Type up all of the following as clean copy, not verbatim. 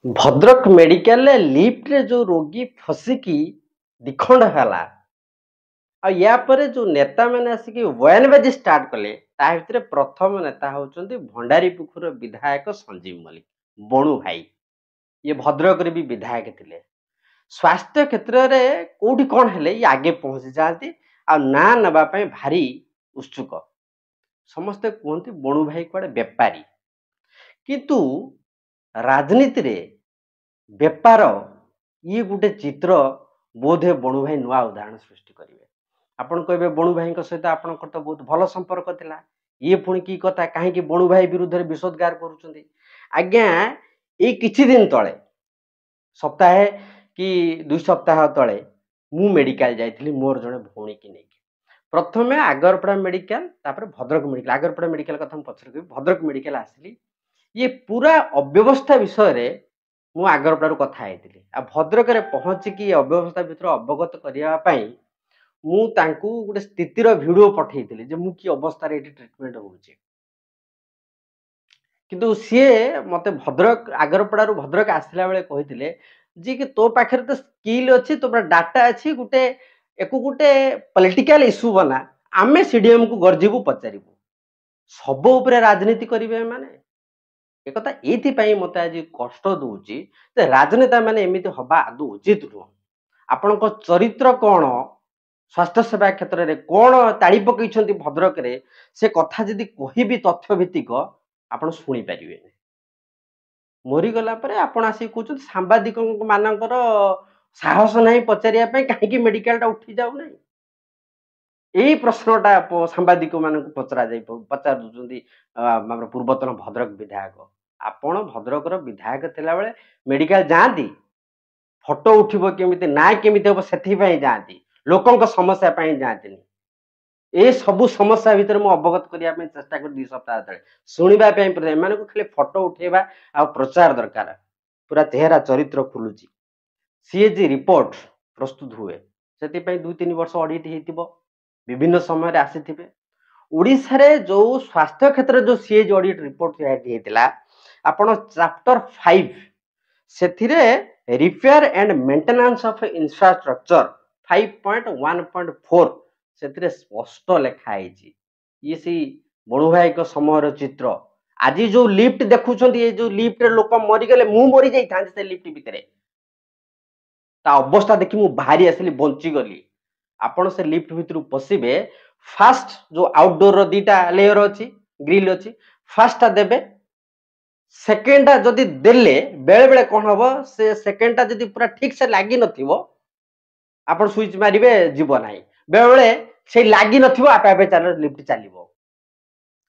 Bhadrak medical lift रे जो रोगी फसिकी दिखंड है या पर जो नेता मैंने आसिक बयानबाजी स्टार्ट कले भितर प्रथम नेता होचंती भंडारीपुखुर विधायक संजीव मल्लिक बणु भाई ये भद्रक रे भी विधायक थिले। स्वास्थ्य क्षेत्र में कोठी कौन हेले ये आगे पहुंची जाती आ ना नबा पई भारी उत्सुक समस्ते कहते बणु भाई कुआडे बेपारी किंतु राजनीति रे बेपार ये गोटे चित्र बोधे बणु भाई नुआ उदाहरण सृष्टि करेंगे। आपण कहे बणु भाई सहित आपण तो बहुत भल संपर्क थिला ये पुणी की कथा कहीं बणु भाई विरुद्ध में विषोद्गार करुँच आज्ञा ये किछि दिन तले सप्ताहे कि 2 सप्ताह तले मु मेडिकल जाइथिली मोर जने भौणी की नहीं प्रथमे आगरपड़ा मेडिकल तापर भद्रक मेडिकल आगरपड़ा मेडिकल कथा हम पछर कहबी भद्रक मेडिकल आसली ये पूरा अव्यवस्था विषय रे मु आगरपड़ारू कथा आइथिली आ भद्रक रे पहुंचिकी अव्यवस्था भितर अवगत करिया पई मु तांकू गोटे स्थितिर वीडियो पठेइथिली जे मु की अवस्था रे एठी ट्रीटमेंट होउची किंतु सी मते भद्रक आगरपड़ारू भद्रक आसला बेले कहिथिले जी कि तो पाखरे तो स्किल अच्छी तो डाटा अच्छी गोटे एको गोटे पॉलिटिकल इश्यू बना आमे सीडीएम को गर्जीबू पचारिबू सब उपरे राजनीति करिवे माने एक कथा एथि मत आज कष्ट दूची राजनेता माने एमिति हवा आदौ उचित नुह आपण चरित्र कौन स्वास्थ्य सेवा क्षेत्र में कौन ताड़ी पकई भद्रक रे से कथा जदि कहि तथ्य भित्तिक आपण शुणी पारे मरीगला आपण आसिक कहते सांबादिक मानकर साहस नहीं पचारिया कहीं मेडिकल उठी जाऊ ना यही प्रश्नटा सांबादिक मान पचार दूसरी पूर्वतन भद्रक विधायक आपण भद्रक विधायक थिला बेले मेडिकल जाती फोटो उठिबो केमिति ना केमिति हम से जाती लोकों समस्या जाती ए सबु समस्या भितर मु अवगत करने चेष्टा कर 2 सप्ताह तले शुणा खाली फोटो उठेबा आ प्रचार दरकार पूरा चेहरा चरित्र खुलुची सीएजी रिपोर्ट प्रस्तुत हुए से 2-3 वर्ष ऑडिट हेतिबो विभिन्न समय आसी ओडिशा रे जो स्वास्थ्य क्षेत्र जो सीएजी ऑडिट रिपोर्ट हेतिला आपण चैप्टर 5 सेथिरे repair and maintenance of infrastructure 5.1.4 से स्पष्ट लिखाई ये सी बणु भाई समय चित्र आज जो लिफ्ट देखुं ये जो लिफ्ट लोक मरीगले मु मरी जाता से लिफ्ट भितर अवस्था देखी मु बाहरी आसली बंची गली आपण से लिफ्ट भितर पशिबे फास्ट जो आउटडोर दीटा लेयर अच्छी ग्रिल अच्छी फास्ट देबे सेकेंडा जदि देले बेले बेले कौन हम से सेकेंडा जदि पूरा ठीक से लगी नथिबो आपण स्विच मारिबे जीव नाही बेले बेले से लगी नथिबो आपे आपे चल लिफ्ट चलिबो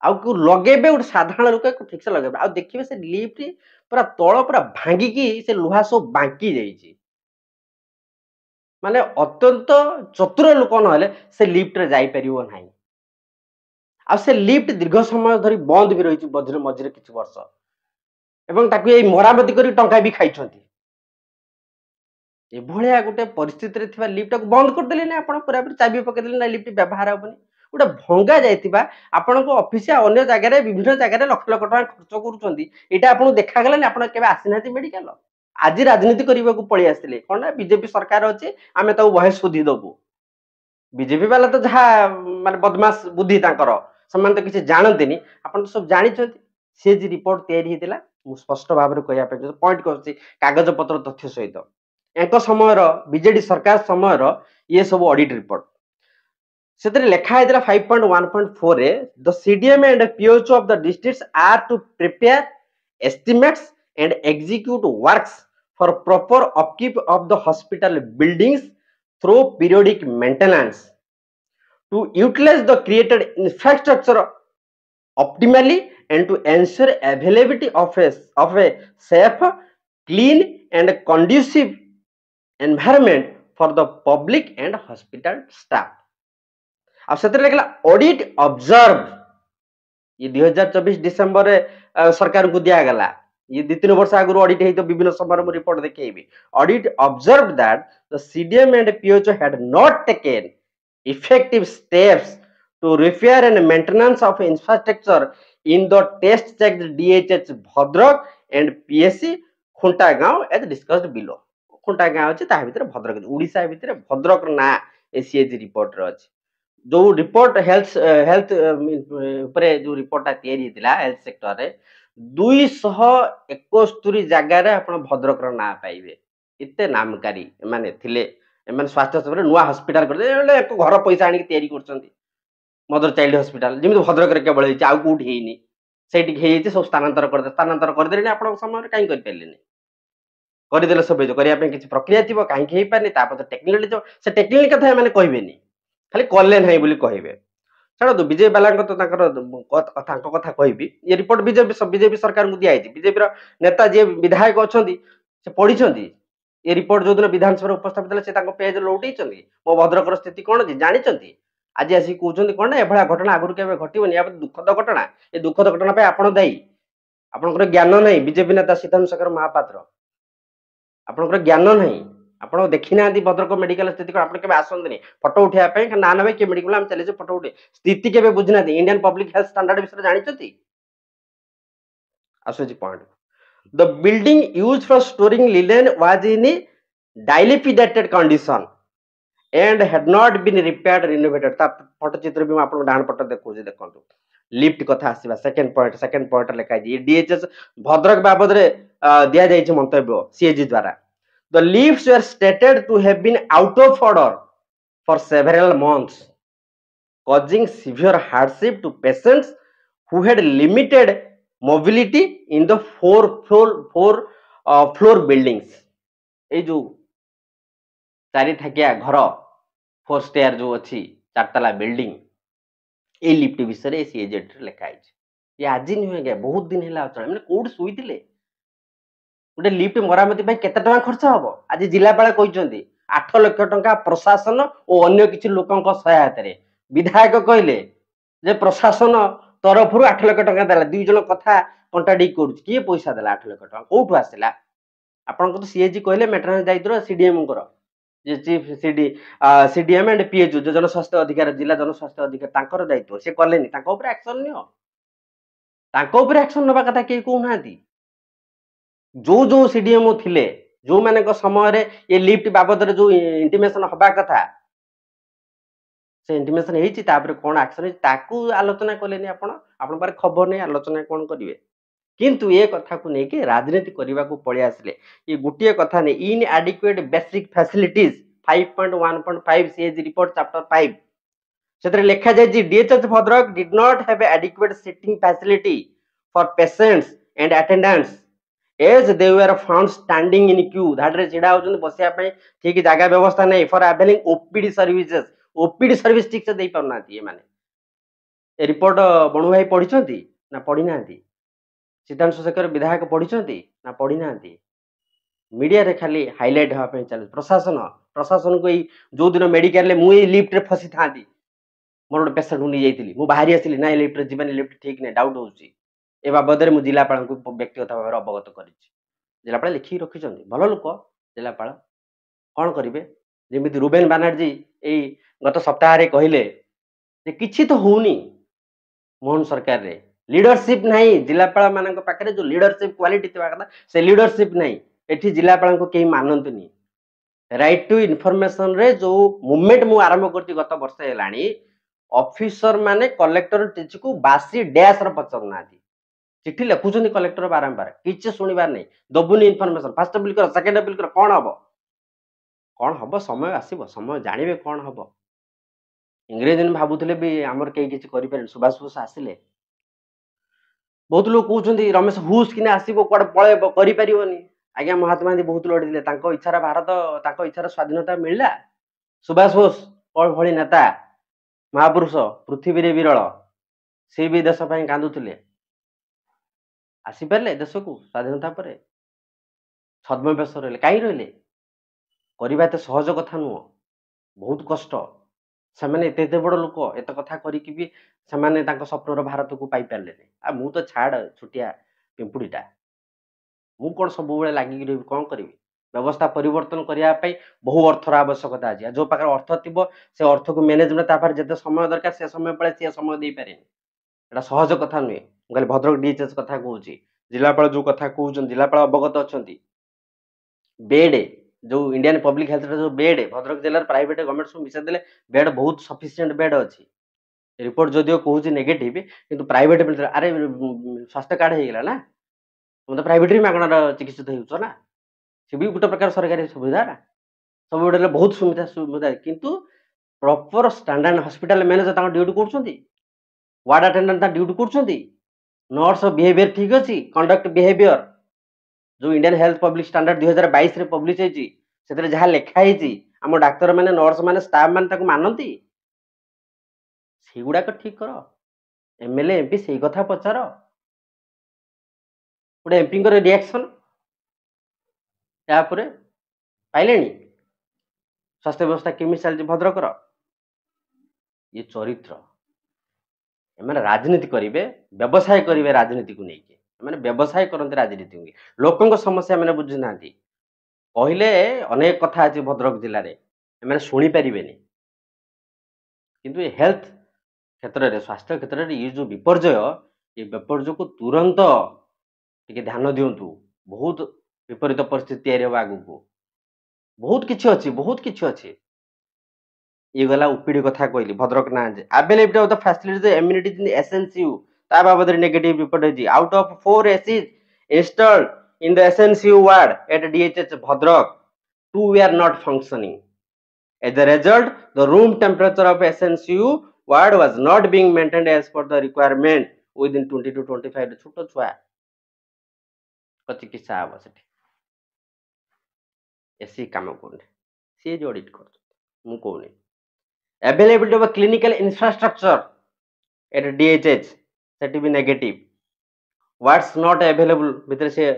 आउ को लगेबे गोटे साधारण लोक ठीक से लगेबे आ देखिबे से लिफ्ट पूरा तळ पूरा भांगी की से लुहा सब बांकी जाईची माने अत्यंत चतुर लोक नहले से लिफ्ट रे जाई परिबो नाही आ से लिफ्ट दीर्घ समय धरी बंद भी रही मझे मझे किछि वर्ष एवं ताकू ये मरामती करी टंका भी खाइछंती एभलिया गोटे परिस्थिति रे लिफ्ट को बंद कर देले ना आपण पूरा चाबी पके देले ना लिफ्ट व्यवहार होबनी गोटे भंगा जाइतिबा आपण को ऑफिस या अन्य जगह रे विभिन्न जगह रे लाख लाख टका खर्च करूछंती एटा आपण देखा गला ना आपण केबे आसिनाती मेडिकल आज राजनीति करबा को पळी आसिले कोन ना बीजेपी सरकार अछि आमे ताऊ बहे सुधी दबु बीजेपी वाला तो जहा माने बदमाश बुद्धि तांकर समान तो किसी जानते आपण तो सब जानी सी जी रिपोर्ट तैयारी हेतिला मु स्पष्ट भाव में कहया पे पॉइंट करछि कागज पत्र तथ्य सहित एक समय बीजेडी सरकार समय ये सब ऑडिट रिपोर्ट से लिखा है 5.1.4 रे the CDM and PHO of the districts are to prepare estimates and execute works for proper upkeep of the hospital buildings through periodic maintenance to utilize the created infrastructure optimally and to ensure availability of a safe, clean and conducive environment for the public and hospital staff. अब सेतरे लगला audit observe ये 2024 December सरकार को दिया गला ये 2-3 वर्ष आगु ऑडिट है तो विभिन्न समय में रिपोर्ट देखैबी audit observe that the CDM and PHO had not taken effective steps to repair and maintenance of infrastructure in the test check DHH Bhadrak and PSC Khunta गांव एज डिस्कस्ड बिलो खुंटा गांव अच्छे ता भितर भद्रक ओडिशा भितर भद्रक ना एसीएज रिपोर्ट रे अछि जो रिपोर्ट हेल्थ हेल्थ ऊपर जो रिपोर्ट ता तैयारी हेतिला हेल्थ सेक्टर रे 271 जगह रे आपण भद्रक रो ना पाइबे एते नामकारी माने थिले एमन स्वास्थ्य सेवा नुआ हॉस्पिटल कर दे एक घर पैसा आनी तैयारी करछंती mother child hospital Zeme Bhadrak रे केवल हेछि आ कोठी हेइनी सेठी हेइछि सब स्थानांतर कर देले आपण समय काई कर पेलेनी କରିଦେଲେ ସବୁ ଯୋ କରିବା ପାଇଁ କିଛି ପ୍ରକ୍ରିୟା ଥିବ କାହିଁକି ହେଇପାରନି ତାପରେ ଟେକ୍ନିକାଲି ସେ ଟେକ୍ନିକାଲି କଥା ଏମାନେ କହିବେନି ଖାଲି କଲେ ନାହିଁ ବୋଲି କହିବେ ଛାଡ଼ନ୍ତୁ ବିଜେପି ବାଲାଙ୍କ ତ ତାଙ୍କ କଥା କହିବି ଏ ରିପୋର୍ଟ ବିଜେପି ସରକାରଙ୍କୁ ଦିଆଯାଇଛି ବିଜେପିର ନେତା ଯିଏ ବିଧାୟକ ଅଛନ୍ତି ସେ ପଢିଛନ୍ତି ଏ ରିପୋର୍ଟ ଯୋଉଦିନ ବିଧାନସଭାରେ ଉପସ୍ଥାପିତ ହେଲେ ସେ ତାଙ୍କ ପେଜ ଲଉଟେଇଛନ୍ତି ମୋ ଭଦ୍ରକର ସ୍ଥିତି କଣ ଅଛି ଜାଣିଛନ୍ତି ଆଜି ଆସିକି କହୁଛନ୍ତି କଣ ନା ଏଭଳିଆ ଘଟଣା ଆଗରୁ କେବେ ଘଟିବନି ୟା ଦୁଃଖଦ ଘଟଣା ଏ ଦୁଃଖଦ ଘଟଣା ପାଇଁ ଆପଣ ଦାୟୀ ଆପଣଙ୍କର ଜ୍ଞାନ ନାହିଁ ବିଜେପି ନେତା ସିଦ୍ଧାନ୍ତ ଶେଖର ମହାପାତ୍ର ଆପଣଙ୍କର ଜ୍ଞାନ ନାହିଁ ଆପଣ ଦେଖି ନାହାନ୍ତି ଭଦ୍ରକ ମେଡିକାଲ ସ୍ଥିତି କଣ ଆପଣ କେବେ ଆସନ୍ତିନି ଫଟୋ ଉଠେଇବା ପାଇଁ ନା ନେବେ କିଏ ମେଡିକାଲ ଆମେ ଚାଲିଛୁ ଫଟୋ ଉଠେ ସ୍ଥିତି କେବେ ବୁଝିନାହାନ୍ତି ଇଣ୍ଡିଆନ ପବ୍ଲିକ ହେଲ୍ଥ ଷ୍ଟାଣ୍ଡାର୍ଡ ବିଷୟରେ ଜାଣିଛନ୍ତି ଆସୁଛି point the building use for storing linen was in dilapidated condition and had not been repaired renovated ता फोटो चित्र भी आपन डाण पट देखौजी देखंतु लिफ्ट कथा आसीबा सेकंड पॉइंट लेखा जी डीएचएस भद्रक बाबद रे दिया जायछि मंतव्य सीएजी द्वारा the lifts were stated to have been out of order for several months causing severe hardship to patients who had limited mobility in the four floor buildings ए जो चारि थाकिया घर 4 stair जो अच्छी चारतला बिल्डिंग ए lift विषय सीएजेड लिखा है ये आज नुहे गया बहुत दिन है मैंने कौट शुईले गोटे लिफ्ट मरामती केते टका खर्च हम आज जिलापाल कहते 8 लाख टंका प्रशासन और अन्य किसी लोकों सहायता विधायक कहले जे प्रशासन तरफ 8 लाख टंका देला दुई जन कथा कंट्राडिक्ट कर किए पैसा देला 8 लाख टंका कौटू आसला आपन तो सीएजी कहले मेंटेनेंस दायित्व CDM J chief CDM and PHO जो जनस्वास्थ्य अधिकारी जिला जनस्वास्थ्य अधिकारी तांकर दायित्व से कलेनी तांको ऊपर एक्शन नियो तांको ऊपर एक्शन नबा कथा के कहू नांती जो सीडीएम थिले जो माने को समय रे ये लिफ्ट बाबद रे जो इंटिमेशन हबा कथा से इंटिमेशन हेची तापर कोन एक्शन हेची ताकू आलोचना कलेनी आपन पर खबर नै आलोचना कोन करिवे किंतु ये कथा को लेके राजनीति करने को पड़े आसले ये गोटे कथा नहीं in adequate basic facilities 5.1.5 CAG report chapter 5 से लिखा जाए DHH Bhadrak did not have adequate seating facility for patients and attendants as they were found standing in queue धाडरे छिड़ा होचन बसिया पे ठीक जगह व्यवस्था नहीं फॉर अवेलिंग ओपीडी सर्विस ठीक से दे पाउना ये माने रिपोर्ट बणु भाई पढिछंती ना पढी नांती सिद्धांत शेखर विधायक पढ़ी ना पढ़ी ना मीडिया रे खाली हाइलाइट हाँपे चल प्रशासन को जो दिन मेडिकल मुझे लिफ्ट रे फसी था मोर गोटे पेसेंट नहीं जाइली मुझे बाहरी आसली ना लिफ्ट रे जीवन लिफ्ट ठीक नहीं डाउट हो बाबद में जिलापाल को व्यक्तिगत भाव अवगत कर जिलापाल लिखिकी रखिंट भल लोक जिलापाल कौन करेंगे जमी रुबेन बानार्जी यही गत सप्ताह कहले कि तो होनी मोहन सरकार रे लीडरशिप नहीं जिलापाल मान पाखे जो लीडरशिप क्वालिटी थी कथा से लीडरशिप नहीं एठी जिलापाल को कहीं मानतनी राइट टू इनफॉरमेशन रे जो मूवमेंट मु आरंभ करती गत वर्ष है ऑफिसर माने कलेक्टर टीच को बासी डैश पचार ना चिठी लिखुं कलेक्टर बारंबार किसी शुणवार नहीं दबुनी इनफॉरमेशन फास्ट बिल कर सेकेंड बिल कर कौन हम समय आसब समय जानवे कौन हम इंग्रेजी भावुले भी आमर कहीं किसी करें सुभाष बोस आसिले बहुत लोग कहते रमेश हुस कि आसो कड़े पलैब कर आज्ञा महात्मा गांधी बहुत लड़े इच्छार भारत इच्छार स्वाधीनता मिलला सुभाष बोस भली नेता महापुरुष पृथ्वी रे विरल से भी देश कांदुले आसीपारे देश को स्वाधीनता पर छद्मवेश रहे कहीं रही करवा एत सहज कथा नुह बहुत कष्ट से एत बड़ लोक एत कथा करी स्वप्नर भारत को पाई पारे आ मु तो छाड़ छुटिया पिंपुड़ीटा मु कौन सब लगिक रही कौन करी व्यवस्था परिवर्तन करने बहु अर्थर आवश्यकता अच्छी जो पाखे अर्थ थी से अर्थ को मैनेजमेंट जिते समय दरकार से समय पड़े सी समय दे पारे एटा सहज कथा नुहे कहले भद्रक डीएचएस कथा कहूँ जिलापाल जो कथा कहते जिलापाल अवगत अच्छा बेड जो इंडियन पब्लिक हेल्थ जो बेड भद्रक जिले प्राइवेट गवर्नमेंट सब मिसा देले बेड बहुत सफिशिएंट बेड अच्छी रिपोर्ट जदिव कहूँ नेगेटिव कि प्राइवेट अरे स्वास्थ्य कार्ड हो गला ना तुम तो प्राइवेट मागणार चिकित्सित हो ना सी भी गोटे प्रकार सरकारी सुविधा ना सब बेड बहुत सुविधा सुविधा किंतु proper standard hospital manager duty कर वार्ड अटेंडेंट ड्यूटी कर नर्स बिहेवियर ठीक अच्छी कंडक्ट बिहेवियर जो इंडियन हेल्थ पब्लिक स्टैंडर्ड 2022 रे पब्लिश होती से जहाँ लिखाई आम डाक्तर मैंने नर्स मैंने स्टाफ मैंने मानती से गुड़ाक ठीक कर एमएलए एमपी से कथा पचार गोटे एमपी रिएक्शन यापर पाइले स्वास्थ्य व्यवस्था केमी चलती भद्रकर ये चरित्र एम राजनीति करेंगे व्यवसाय करेंगे राजनीति को लेकिन मैंने व्यवसाय करते राजनीति को लोकों समस्या मैंने बुझी ना कहले अनेक कथा अच्छे भद्रक जिले में शुणी पारे किंतु हेल्थ क्षेत्र में स्वास्थ्य क्षेत्र में ये जो विपर्जय ये विपर्जय को तुरंत टिके ध्यान दिंतु बहुत विपरीत परिस्थिति तैयारी हम आग को बहुत किसी अच्छी बहुत किसी अच्छे ये गला ओपीडी कथा कहली भद्रक ना availability of the facilities amenities in SNCU ता बाबद नेगेटिव रिपोर्ट है out of 4 ACs installed in the SNCU ward eight DHH Bhadrak 2 were not functioning. As a result, the room temperature of SNCU ward was not being maintained as per the requirement within 20 to 25 छोट छुआ चिकित्सा हम से AC काम करने सी जो audit कर मु कहूनी availability of clinical infrastructure at DHH सेट भी नेगेटिव वार्ड्स नॉट अवेलेबल भितर से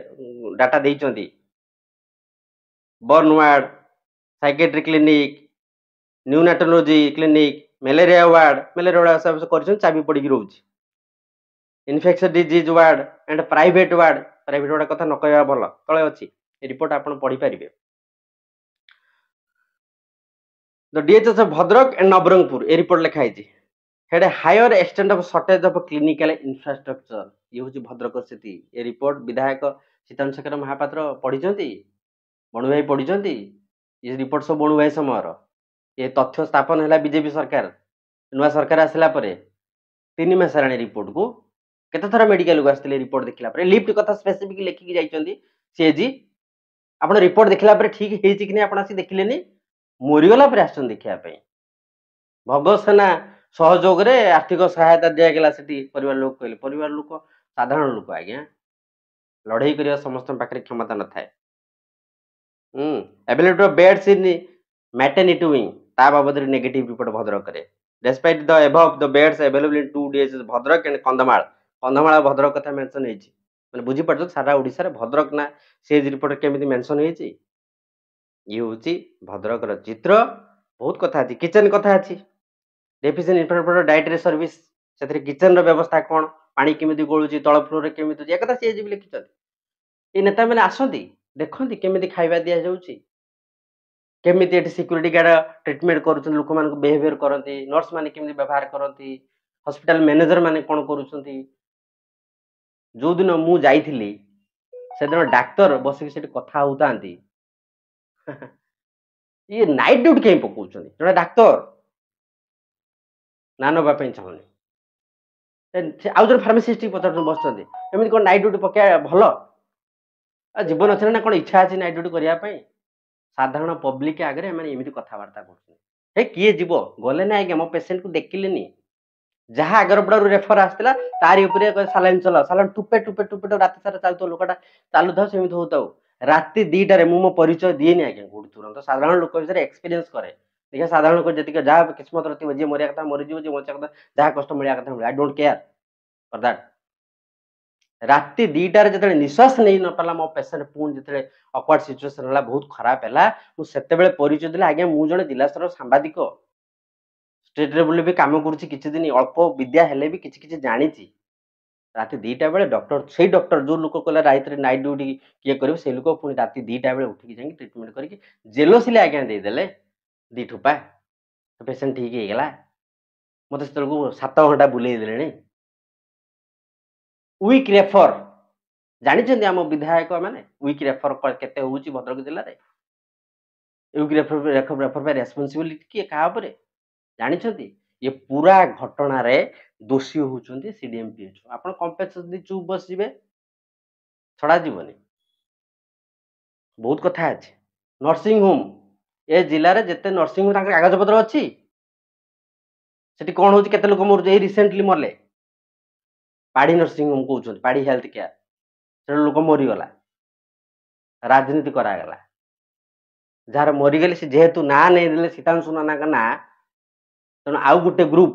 डाटा देइचंती burn ward psychiatry clinic neonatology clinic malaria ward सब कर चाबी पड़ी रोच infection disease ward and private ward कथा न कहवा भल तले अच्छी रिपोर्ट आप पढ़ी पारे the DHS of Bhadrak and Nabarangpur ए रिपोर्ट लिखाई had higher extent of shortage of clinical infrastructure ये हूँ भद्रक स्थिति ए रिपोर्ट विधायक सीतांश शेखर महापात्र पढ़ी बणु भाई पढ़ी ये रिपोर्ट सब बणु भाई समय ये तथ्य स्थापन है बीजेपी सरकार नुआ सरकार आसला 3 मास हेलाणी रिपोर्ट को केते थर मेडिकल को आसते रिपोर्ट देखला लिफ्ट कथा स्पेसिफिक लिखिकी जाइए सीएजी आप रिपोर्ट देखला ठीक है कि नहीं आप देखिले मरीगला देखापी भगसेना सहयोग रे आर्थिक सहायता दिगला परिवार लोक कहले परिवार लोक साधारण लोक आज्ञा लड़ाई करने समस्त पाखे क्षमता न थाए availability of beds in maternity wing ता बाबद नेगेटिव रिपोर्ट भद्रक रे despite the above the beds available in 2 days Bhadrak and Kandhamal Bhadrak कथा मेंशन होइछि माने बुझी पड़छ सारा ओडिसा रे भद्रक ना सेज रिपोर्ट केमिति मेंशन होइछि ये होछि भद्रक र चित्र बहुत कथा अछि किचन कथा अछि डेफिशिएंट इंफ्रास्ट्रक्चर डाइटरी सर्विस से किचन व्यवस्था कौन पानी केमी गलुची तल फ्लोर केमी एक कथा सी लिखिं ये नेता मैंने आसती देखती केमी खाଇବା दि जाऊँगी केमी सिक्यूरीटी गार्ड ट्रिटमेंट कर लोक मान बिहेवियर करती नर्स मैंने केमी व्यवहार करती हॉस्पिटल मैनेजर मैंने कौन कर जो दिन मु जाइली से दिन डाक्तर बसिक कथा होता ये नाइट ड्यूटी कहीं पकाउं जो डाक्तर ना नापी चाहूनी आउ जो फार्मासीस्ट पचार बस एमती कौन नाइट ड्यूटी पकड़ा भल जीवन अच्छे ना कौन इच्छा अच्छी नाइट ड्यूटी करने साधारण पब्लिक आगे एमती कथबार्ता कर किए जीव गले ना आज्ञा मो पेसेंट को देखिले जहाँ आगरपड़ू रेफर आसला तारी सालाइन चला सालाइन टुपे टुपे टुपे रात सारा चलता लोकटा चलू था सेमती होता राति 2टार मो परिचय दिए आज्ञा कौट तुरंत साधारण लोक विषय एक्सपीरियंस करे देखिए साधारण लोक जी जहाँ किस्मत रही जी मरिया कथा मरीज जी बचा कथा जहाँ कष्ट मिलिया कथा मिले I don't care for that राति 2टार जो निश्वास नहीं न पाला मो पेसेंट पुणी जो अक्वार्ड सिचुएसन है बहुत खराब है मुझे परिचय देला आज्ञा मुझे जड़े जिलास्तर सांबादिक स्टेट लेवल भी कम कर दिन अल्प विद्या हेले भी किसी जानी राति 2टा बेले डॉक्टर से डॉक्टर जो लोक कहला रात नाइट ड्यूटी किए कर से लोक पुणी राति 2टा बेले उठिकी जाए ट्रिटमेंट करके जेलोसिले आज्ञा देदेले 2 ठोपा पेसेंट ठीक होगा मत से 7 घंटा बुले वीक रेफर ଜାଣିଛନ୍ତି ଆମ ବିଧାୟକ ମାନେ ୱିକ୍ ରେଫର କେତେ ହଉଛି ଭଦ୍ରକ ଜିଲ୍ଲାରେ? ୱିକ୍ ରେଫର ପାଇଁ ରେସ୍ପନ୍ସିବିଲିଟି କିଏ କାହା ଉପରେ ଜାଣିଛନ୍ତି? ଏ ପୁରା ଘଟଣାରେ ଦୋଷୀ ହଉଛନ୍ତି CDMPH। ଆପଣ କମ୍ପେନସେସନ ଦେଇ ଚୁପ୍ ବସିଯିବେ, ଛଡ଼ା ଯିବନି। ବହୁତ କଥା ଅଛି। ନର୍ସିଂ ହୋମ୍, ଏ ଜିଲ୍ଲାରେ ଯେତେ ନର୍ସିଂ ହୋମ୍ ତାଙ୍କର କାଗଜପତ୍ର ଅଛି? ସେଠି କ'ଣ ହଉଛି, କେତେ ଲୋକ ମରୁଛି? ଏଇ ରିସେଣ୍ଟଲି ମଲେ ପାଢ଼ୀ ନର୍ସିଂ ହୋମ୍ କହୁଛନ୍ତି, ପାଢ଼ୀ ହେଲ୍ଥ କେୟାର, ସେଠି ଲୋକ ମରିଗଲା, ରାଜନୀତି କରାଗଲା। ଯାହାର ମରିଗଲେ ସେ ଯେହେତୁ ନାଁ ନେଇଦେଲେ ସୀତାଂଶୁ ନନାଙ୍କ ନାଁ, ତେଣୁ ଆଉ ଗୋଟେ ଗ୍ରୁପ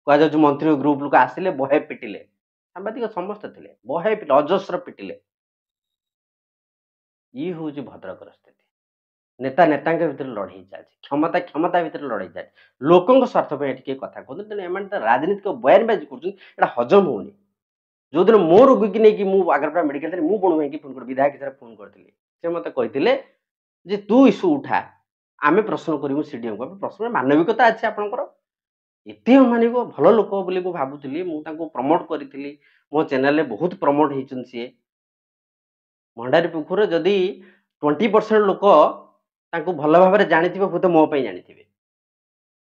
କୁହାଯାଉଛି ମନ୍ତ୍ରୀ ଗ୍ରୁପ ଲୋକ ଆସିଲେ, ବହେ ପିଟିଲେ। ସାମ୍ବାଦିକ ସମସ୍ତେ ଥିଲେ, ବହେ ପିଟିଲେ, ଅଜସ୍ର ପିଟିଲେ। ଇଏ ହଉଛି ଭଦ୍ରକର ସ୍ଥିତି। ନେତା ନେତାଙ୍କ ଭିତରେ ଲଢ଼େଇ ଚାଲିଛି, କ୍ଷମତା ଭିତରେ ଲଢ଼େଇ ଚାଲିଛି। ଲୋକଙ୍କ ସ୍ୱାର୍ଥ ପାଇଁ ଟିକେ କଥା କୁହନ୍ତୁ। ତେଣୁ ଏମାନେ ତ ରାଜନୀତିକ ବୟାନବାଜି କରୁଛନ୍ତି, ଏଇଟା ହଜମ ହଉନି। ଯୋଉଦିନ ମୋ ରୋଗୀକି ନେଇକି ମୁଁ ଆଗରପଡ଼ା ମେଡିକାଲରେ ମୁଁ ବଣୁ ଭାଇକି ଫୋନ୍ କରି ବିଧାୟକ ସାର୍ ଫୋନ୍ କରିଥିଲି, ସେ ମୋତେ କହିଥିଲେ ଯେ ତୁ ଇସ୍ୟୁ ଉଠା, ଆମେ ପ୍ରଶ୍ନ କରିବୁ CDMକୁ। ପ୍ରଶ୍ନ ମାନବିକତା ଅଛି ଆପଣଙ୍କର? ଏତେ ଅମାନିକ ଭଲ ଲୋକ ବୋଲି ମୁଁ ଭାବୁଥିଲି, ମୁଁ ତାଙ୍କୁ ପ୍ରମୋଟ କରିଥିଲି, ମୋ ଚ୍ୟାନେଲରେ ବହୁତ ପ୍ରମୋଟ ହେଇଛନ୍ତି ସିଏ। ଭଣ୍ଡାରୀପୁଖୁରରେ ଯଦି 20% ଲୋକ ତାଙ୍କୁ ଭଲ ଭାବରେ ଜାଣିଥିବେ, ହୁଏତ ମୋ ପାଇଁ ଜାଣିଥିବେ।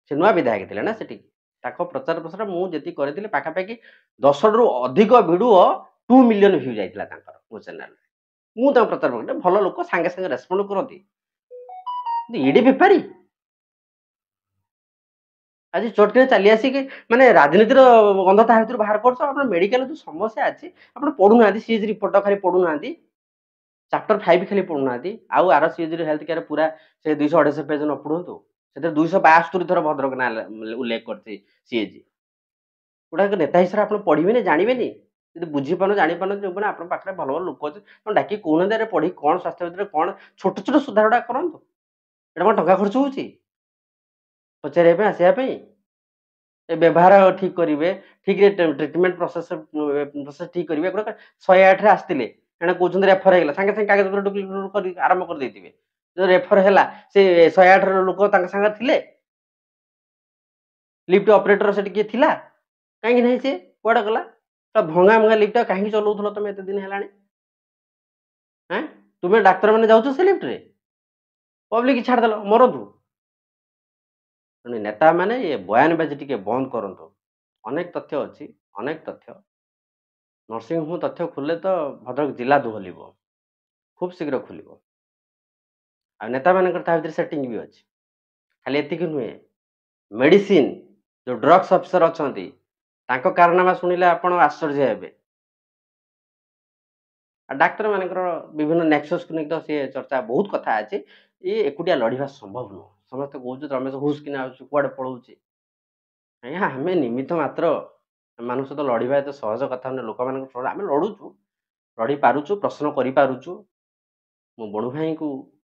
ସେ ନୂଆ ବିଧାୟକ ଥିଲେ ନା ସେଠି। ତାଙ୍କ ପ୍ରଚାର ପ୍ରସାର ମୁଁ ଯେତିକି କରିଥିଲି, ପାଖାପାଖି 10ରୁ ଅଧିକ ଭିଡ଼ିଓ 2 ମିଲିୟନ ଭ୍ୟୁ ଯାଇଥିଲା ତାଙ୍କର ମୋ ଚ୍ୟାନେଲରେ। ମୁଁ ତାଙ୍କ ପ୍ରଚାର କଲି, ଭଲ ଲୋକ, ସାଙ୍ଗେ ସାଙ୍ଗେ ରେସ୍ପଣ୍ଡ କରନ୍ତି। ଇଡି ବେପାରୀ ଆଜି ଚଟକିରେ ଚାଲି ଆସିକି ମାନେ ରାଜନୀତିର ଗନ୍ଧ ତା ଭିତରୁ ବାହାର କରୁଛ। ଆପଣ ମେଡିକାଲ ଯୋଉ ସମସ୍ୟା ଅଛି ଆପଣ ପଢୁନାହାନ୍ତି, ସିଏଜ ରିପୋର୍ଟ ଖାଲି ପଢୁନାହାନ୍ତି, ଚାପ୍ଟର 5 ଖାଲି ପଢୁନାହାନ୍ତି। ଆଉ ଆର ସିଏଜ ହେଲ୍ଥ କେୟାର ପୁରା ସେ 200-250 ପେଜ ନ ପଢନ୍ତୁ, ସେଥିରେ 272 ଥର ଭଦ୍ରକ ନାଁ ଉଲ୍ଲେଖ କରିଛି ସିଏଜ। ଗୁଡାକ ନେତା ହିସାବରେ ଆପଣ ପଢିବେନି, ଜାଣିବେନି। ଯଦି ବୁଝିପାରୁନ, ଜାଣିପାରୁନ, ଯୋଉମାନେ ଆପଣଙ୍କ ପାଖରେ ଭଲ ଭଲ ଲୋକ ଅଛି, ଆପଣ ଡାକି କହୁନାହାନ୍ତି ଆରେ ପଢି କ'ଣ ସ୍ୱାସ୍ଥ୍ୟ ଭିତରେ କ'ଣ ଛୋଟ ଛୋଟ ସୁଧାର ଗୁଡା କରନ୍ତୁ। ଏଇଟା କ'ଣ ଟଙ୍କା ଖର୍ଚ୍ଚ ହଉଛି ପଚାରିବା ପାଇଁ, ଆସିବା ପାଇଁ? ଏ ବ୍ୟବହାର ଠିକ କରିବେ, ଠିକରେ ଟ୍ରିଟମେଣ୍ଟ ପ୍ରୋସେସ ଠିକ କରିବେ। 108ରେ ଆସିଥିଲେ, ଏଣେ କହୁଛନ୍ତି ରେଫର ହେଇଗଲା, ସାଙ୍ଗେ ସାଙ୍ଗେ କାଗଜପତ୍ର ଡୁପ୍ଲିକେଟ କରି ଆରମ୍ଭ କରିଦେଇଥିବେ। ଯଦି ରେଫର ହେଲା, ସେ 108ର ଲୋକ ତାଙ୍କ ସାଙ୍ଗରେ ଥିଲେ? ଲିଫ୍ଟ ଅପରେଟର ସେଠି କିଏ ଥିଲା? କାହିଁକି ନାହିଁ? ସେ କୁଆଡେ ଗଲା? ଭଙ୍ଗା ଭଙ୍ଗା ଲିଫ୍ଟ କାହିଁକି ଚଲାଉଥିଲ ତମେ ଏତେ ଦିନ ହେଲାଣି? ତୁମେ ଡାକ୍ତର ମାନେ ଯାଉଛ ସେ ଲିଫ୍ଟରେ? ପବ୍ଲିକ ଛାଡ଼ିଦେଲ ମରନ୍ତୁ। ତେଣୁ ନେତା ମାନେ ଏ ବୟାନବାଜି ଟିକେ ବନ୍ଦ କରନ୍ତୁ। ଅନେକ ତଥ୍ୟ ଅଛି, ଅନେକ ତଥ୍ୟ। ନର୍ସିଂ ହୋମ୍ ତଥ୍ୟ ଖୋଲିଲେ ତ ଭଦ୍ରକ ଜିଲ୍ଲା ଦୋହଲିବ, ଖୁବ୍ ଶୀଘ୍ର ଖୋଲିବ। ଆଉ ନେତାମାନଙ୍କର ତା ଭିତରେ ସେଟିଂ ବି ଅଛି। ଖାଲି ଏତିକି ନୁହେଁ, ମେଡିସିନ ଯୋଉ ଡ୍ରଗ୍ସ ଅଫିସର ଅଛନ୍ତି, ତାଙ୍କ କାରନାମା ଶୁଣିଲେ ଆପଣ ଆଶ୍ଚର୍ଯ୍ୟ ହେବେ। ଆଉ ଡାକ୍ତର ମାନଙ୍କର ବିଭିନ୍ନ ନେକ୍ସସକୁ ନେଇ ତ ସେ ଚର୍ଚ୍ଚା, ବହୁତ କଥା ଅଛି। ଇଏ ଏକୁଟିଆ ଲଢ଼ିବା ସମ୍ଭବ ନୁହଁ। ସମସ୍ତେ କହୁଛନ୍ତି ରମେଶ ହୁସ୍ କିନା ଆସୁଛି, କୁଆଡେ ପଳଉଛି। ଆଜ୍ଞା ଆମେ ନିମିତ୍ତ ମାତ୍ର, ଏମାନଙ୍କ ସହିତ ଲଢ଼ିବା ଏତେ ସହଜ କଥା ନୁହେଁ। ଲୋକମାନଙ୍କ ଆମେ ଲଢ଼ୁଛୁ, ଲଢ଼ି ପାରୁଛୁ, ପ୍ରଶ୍ନ କରିପାରୁଛୁ। ମୋ ବଡ଼ ଭାଇଙ୍କୁ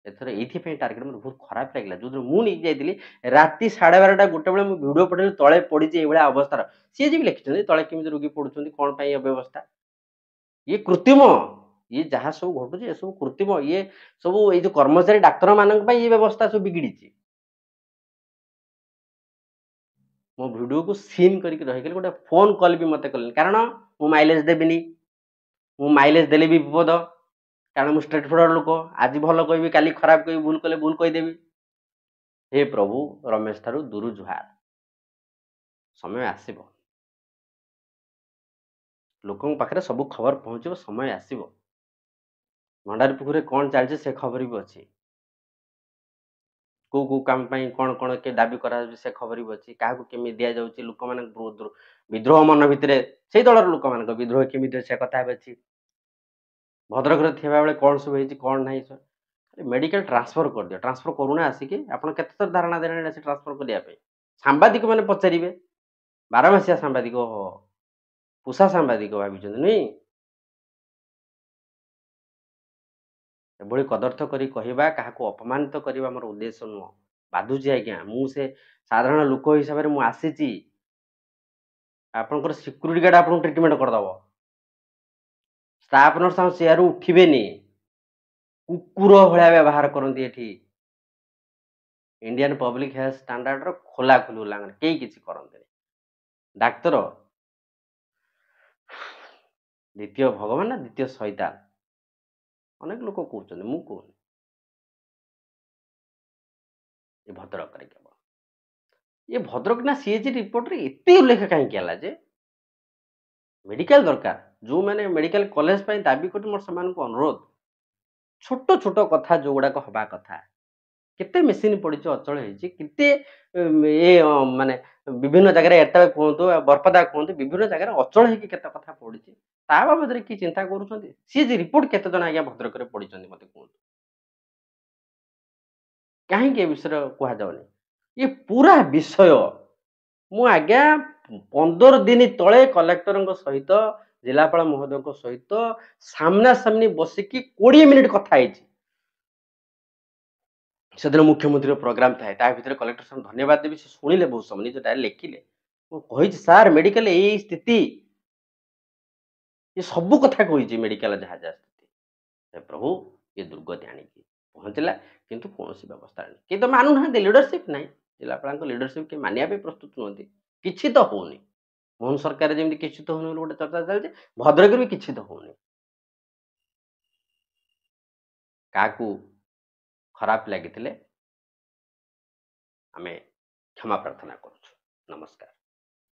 ଏଥର ଏଇଥିପାଇଁ ଟାର୍ଗେଟ ମୋତେ ବହୁତ ଖରାପ ଲାଗିଲା। ଯୋଉଦିନ ମୁଁ ନେଇକି ଯାଇଥିଲି ରାତି 12:30 ଗୋଟେ ବେଳେ ମୁଁ ଭିଡ଼ିଓ ପଠେଇଲି, ତଳେ ପଡ଼ିଛି ଏଇଭଳିଆ ଅବସ୍ଥାର। ସିଏ ବି ଲେଖିଛନ୍ତି ତଳେ କେମିତି ରୋଗୀ ପଡ଼ୁଛନ୍ତି, କ'ଣ ପାଇଁ ଏ ବ୍ୟବସ୍ଥା। ଇଏ କୃତ୍ରିମ, ଇଏ ଯାହା ସବୁ ଘଟୁଛି ଏସବୁ କୃତ୍ରିମ। ଇଏ ସବୁ ଏଇ ଯୋଉ କର୍ମଚାରୀ ଡାକ୍ତର ମାନଙ୍କ ପାଇଁ ଏ ବ୍ୟବସ୍ଥା ସବୁ ବିଗିଡ଼ିଛି। ମୋ ଭିଡ଼ିଓକୁ ସିନ୍ କରିକି ରହିଗଲେ, ଗୋଟେ ଫୋନ୍ କଲ୍ ବି ମୋତେ କଲେନି। କାରଣ ମୁଁ ମାଇଲେଜ ଦେବିନି, ମୁଁ ମାଇଲେଜ ଦେଲେ ବି ବିପଦ। କାରଣ ମୁଁ ଷ୍ଟ୍ରେଟ୍ ଫରୱାର୍ଡ ଲୋକ, ଆଜି ଭଲ କହିବି, କାଲି ଖରାପ କହିବି, ଭୁଲ କଲେ ଭୁଲ କହିଦେବି। ହେ ପ୍ରଭୁ, ରମେଶ ଠାରୁ ଦୂର ଜୁହାର। ସମୟ ଆସିବ, ଲୋକଙ୍କ ପାଖରେ ସବୁ ଖବର ପହଞ୍ଚିବ, ସମୟ ଆସିବ। ଭଣ୍ଡାରୀପୁଖୁରରେ କ'ଣ ଚାଲିଛି ସେ ଖବର ବି ଅଛି। କୋଉ କୋଉ କାମ ପାଇଁ କ'ଣ କ'ଣ ଦାବି କରାଯାଉଛି ସେ ଖବର ବି ଅଛି। କାହାକୁ କେମିତି ଦିଆଯାଉଛି, ଲୋକମାନଙ୍କ ବିଦ୍ରୋହ ମନ ଭିତରେ, ସେଇ ଦଳର ଲୋକମାନଙ୍କ ବିଦ୍ରୋହ କେମିତି ସେ କଥା ବି ଅଛି। ଭଦ୍ରକରେ ଥିବାବେଳେ କ'ଣ ସବୁ ହେଇଛି, କ'ଣ ନାହିଁ। ମେଡିକାଲ ଟ୍ରାନ୍ସଫର କରିଦିଅ, ଟ୍ରାନ୍ସଫର କରୁନା ଆସିକି। ଆପଣ କେତେଥର ଧାରଣା ଦେଲେଣି ଆସି ଟ୍ରାନ୍ସଫର କରିବା ପାଇଁ? ସାମ୍ବାଦିକ ମାନେ ପଚାରିବେ, ବାରମାସିଆ ସାମ୍ବାଦିକ, ପୁଷା ସାମ୍ବାଦିକ ଭାବିଛନ୍ତି ନୁହେଁ? ଏଭଳି କଦର୍ଥ କରି କହିବା, କାହାକୁ ଅପମାନିତ କରିବା ମୋର ଉଦ୍ଦେଶ୍ୟ ନୁହଁ। ବାଧୁଛି ଆଜ୍ଞା, ମୁଁ ସେ ସାଧାରଣ ଲୋକ ହିସାବରେ ମୁଁ ଆସିଛି। ଆପଣଙ୍କର ସିକ୍ୟୁରିଟି ଗାର୍ଡ ଆପଣଙ୍କୁ ଟ୍ରିଟମେଣ୍ଟ କରିଦେବ, ଷ୍ଟାଫ ନର୍ସ ଆମ ଚେୟାରରୁ ଉଠିବେନି, କୁକୁର ଭଳିଆ ବ୍ୟବହାର କରନ୍ତି ଏଠି। ଇଣ୍ଡିଆନ ପବ୍ଲିକ ହେଲ୍ଥ ଷ୍ଟାଣ୍ଡାର୍ଡର ଖୋଲା ଖୋଲି ଉଲ୍ଲଂଘନ, କେହି କିଛି କରନ୍ତିନି। ଡାକ୍ତର ଦ୍ୱିତୀୟ ଭଗବାନ ନା ଦ୍ୱିତୀୟ ଶୈତାନ ଅନେକ ଲୋକ କହୁଛନ୍ତି, ମୁଁ କହୁନି। ଏ ଭଦ୍ରକରେ କେବଳ ଏ ଭଦ୍ରକ ନା ସିଏଜି ରିପୋର୍ଟରେ ଏତେ ଉଲ୍ଲେଖ କାହିଁକି ହେଲା ଯେ ମେଡିକାଲ ଦରକାର, ଯେଉଁମାନେ ମେଡିକାଲ କଲେଜ ପାଇଁ ଦାବି କରି ମୋର ସେମାନଙ୍କୁ ଅନୁରୋଧ, ଛୋଟ ଛୋଟ କଥା ଯୋଉଗୁଡାକ ହବା କଥା, କେତେ ମେସିନ୍ ପଡ଼ିଛି ଅଚଳ ହେଇଛି, କେତେ ଏ ମାନେ ବିଭିନ୍ନ ଜାଗାରେ ଏଟା କୁହନ୍ତୁ ବରପଦା କୁହନ୍ତୁ ବିଭିନ୍ନ ଜାଗାରେ ଅଚଳ ହେଇକି କେତେ କଥା ପଡ଼ିଛି, ତା ବାବଦରେ କି ଚିନ୍ତା କରୁଛନ୍ତି? ସିଏ ଯେ ରିପୋର୍ଟ କେତେ ଜଣ ଆଜ୍ଞା ଭଦ୍ରକରେ ପଢ଼ିଛନ୍ତି ମୋତେ କୁହନ୍ତୁ? କାହିଁକି ଏ ବିଷୟରେ କୁହାଯାଉନି? ଏ ପୁରା ବିଷୟ ମୁଁ ଆଜ୍ଞା 15 ଦିନ ତଳେ କଲେକ୍ଟରଙ୍କ ସହିତ ଜିଲ୍ଲାପାଳ ମହୋଦୟଙ୍କ ସହିତ ସାମ୍ନାସାମ୍ନି ବସିକି 20 ମିନିଟ୍ କଥା ହେଇଛି। ସେଦିନ ମୁଖ୍ୟମନ୍ତ୍ରୀର ପ୍ରୋଗ୍ରାମ ଥାଏ, ତା ଭିତରେ କଲେକ୍ଟର ସାର୍ ଧନ୍ୟବାଦ ଦେବି, ସେ ଶୁଣିଲେ ବହୁତ ସମୟ ନିଜ ଡାଏରୀ ଲେଖିଲେ। ମୁଁ କହିଛି ସାର୍ ମେଡିକାଲ ଏଇ ସ୍ଥିତି, ଏ ସବୁ କଥା କହିଛି ମେଡିକାଲ ଯାହା ଯାହା ସ୍ଥିତି। ହେ ପ୍ରଭୁ ଏ ଦୁର୍ଗତି ଆଣିକି ପହଞ୍ଚିଲା, କିନ୍ତୁ କୌଣସି ବ୍ୟବସ୍ଥା ନାହିଁ, କେହି ତ ମାନୁନାହାନ୍ତି, ଲିଡରସିପ୍ ନାହିଁ। ଜିଲ୍ଲାପାଳଙ୍କ ଲିଡରସିପ୍ କେହି ମାନିବା ପାଇଁ ପ୍ରସ୍ତୁତ ନୁହନ୍ତି। କିଛି ତ ହଉନି। ମୋହନ ସରକାର ଯେମିତି କିଛି ତ ହଉନି ବୋଲି ଗୋଟେ ଚର୍ଚ୍ଚା ଚାଲିଛି, ଭଦ୍ରକରେ ବି କିଛି ତ ହଉନି। କାହାକୁ ଖରାପ ଲାଗିଥିଲେ ଆମେ କ୍ଷମା ପ୍ରାର୍ଥନା କରୁଛୁ। ନମସ୍କାର।